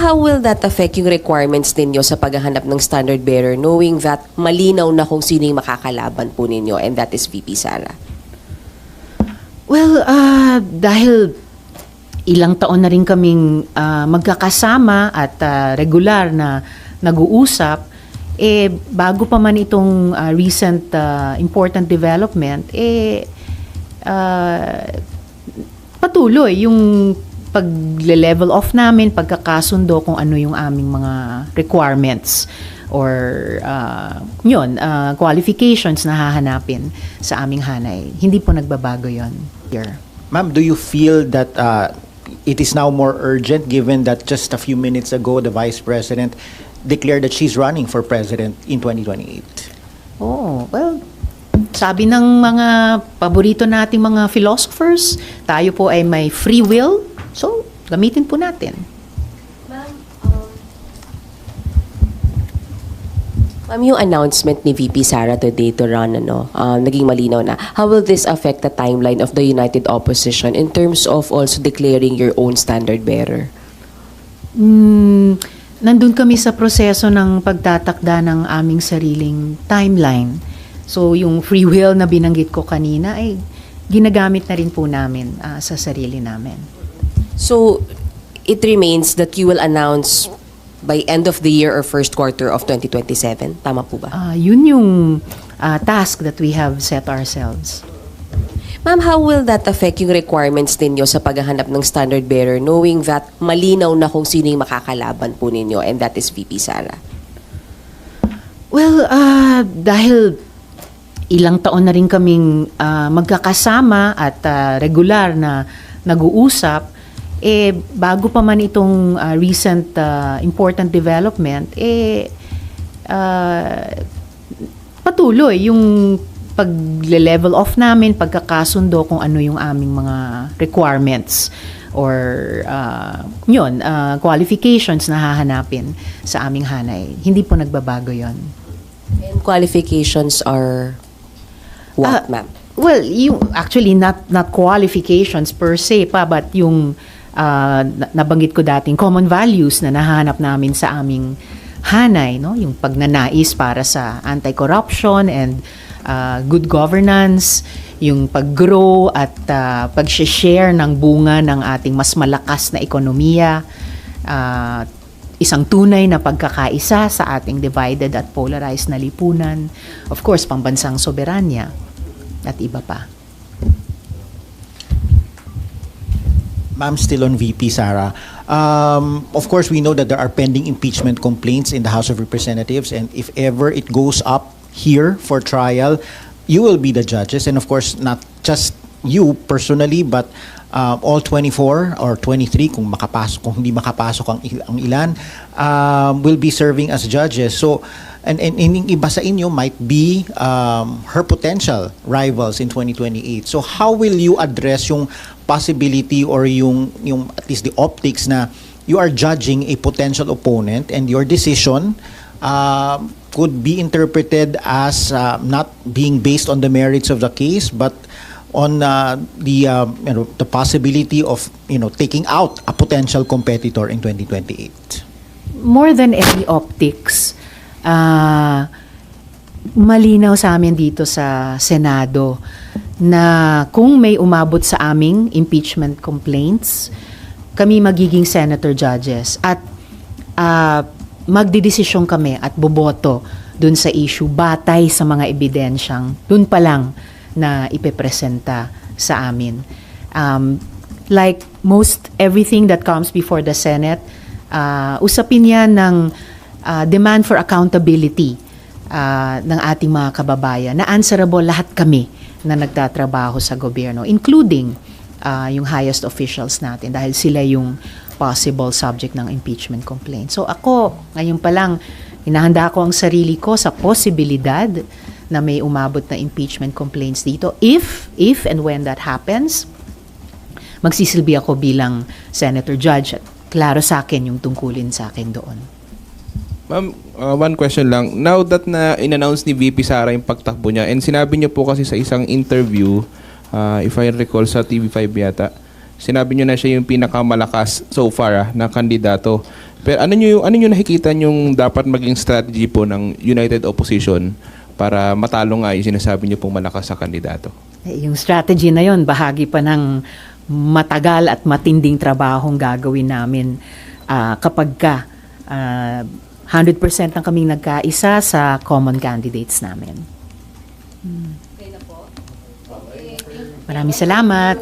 How will that affect yung requirements ninyo sa paghahanap ng standard bearer knowing that malinaw na kung sino yung makakalaban po ninyo and that is VP Sara? Well, dahil ilang taon na rin kaming magkakasama at regular na nag-uusap, bago pa man itong recent important development, patuloy yung pag-level off namin, pagkakasundo kung ano yung aming mga requirements or qualifications na hahanapin sa aming hanay. Hindi po nagbabago yon here. Ma'am, do you feel that it is now more urgent given that just a few minutes ago the Vice President declared that she's running for President in 2028? Oh, well, sabi ng mga paborito nating mga philosophers, tayo po ay may free will, so gamitin po natin. Ma'am, yung announcement ni VP Sara today to run, naging malinaw na. How will this affect the timeline of the United Opposition in terms of also declaring your own standard bearer? Nandun kami sa proseso ng pagtatakda ng aming sariling timeline. So, yung free will na binanggit ko kanina ay ginagamit na rin po namin sa sarili namin. So, it remains that you will announce by end of the year or first quarter of 2027? Tama po ba? Yun yung task that we have set ourselves. Ma'am, how will that affect yung requirements ninyo sa paghahanap ng standard bearer knowing that malinaw na kung sino yung makakalaban po ninyo and that is VP Sara? Well, dahil ilang taon na rin kaming magkakasama at regular na nag-uusap, bago pa man itong recent important development, patuloy yung pag-level off namin, pagkakasundo kung ano yung aming mga requirements or qualifications na hahanapin sa aming hanay. Hindi po nagbabago yon. And qualifications are what, ma'am? Well, actually not qualifications per se pa, but yung nabanggit ko dating common values na nahanap namin sa aming hanay, no? Yung pagnanais para sa anti-corruption and good governance, yung pag-grow at pag-share ng bunga ng ating mas malakas na ekonomiya, isang tunay na pagkakaisa sa ating divided at polarized na lipunan, of course, pambansang soberanya at iba pa. Ma'am, still on VP Sara. Of course, we know that there are pending impeachment complaints in the House of Representatives, and if ever it goes up here for trial, you will be the judges, and of course, not just you personally, but all 24 or 23, kung hindi makapasok ang ilan, will be serving as judges. So, and iba sa inyo might be her potential rivals in 2028. So how will you address yung possibility or yung at least the optics na you are judging a potential opponent and your decision could be interpreted as not being based on the merits of the case but on the possibility of taking out a potential competitor in 2028? More than any optics, malinaw sa amin dito sa Senado na kung may umabot sa aming impeachment complaints, kami magiging senator judges at magdidesisyon kami at boboto dun sa issue batay sa mga ebidensyang dun pa lang na ipepresenta sa amin. Like most everything that comes before the Senate, usapin yan ng demand for accountability ng ating mga kababayan na answerable lahat kami na nagtatrabaho sa gobyerno, including yung highest officials natin dahil sila yung possible subject ng impeachment complaint. So ako, ngayon pa lang, hinahanda ko ang sarili ko sa posibilidad na may umabot na impeachment complaints dito. If and when that happens, magsisilbi ako bilang senator judge at klaro sa akin yung tungkulin sa akin doon. Ma'am, one question lang. Now that na in-announce ni VP Sara yung pagtakbo niya, and sinabi niyo po kasi sa isang interview, if I recall sa TV5 yata, sinabi niyo na siya yung pinakamalakas so far na kandidato. Pero ano nyo nakikita yung dapat maging strategy po ng United Opposition para matalo nga yung sinasabi nyo pong malakas sa kandidato? Yung strategy na yon bahagi pa ng matagal at matinding trabahong gagawin namin kapag 100% ng kaming nagkaisa sa common candidates namin. Maraming salamat.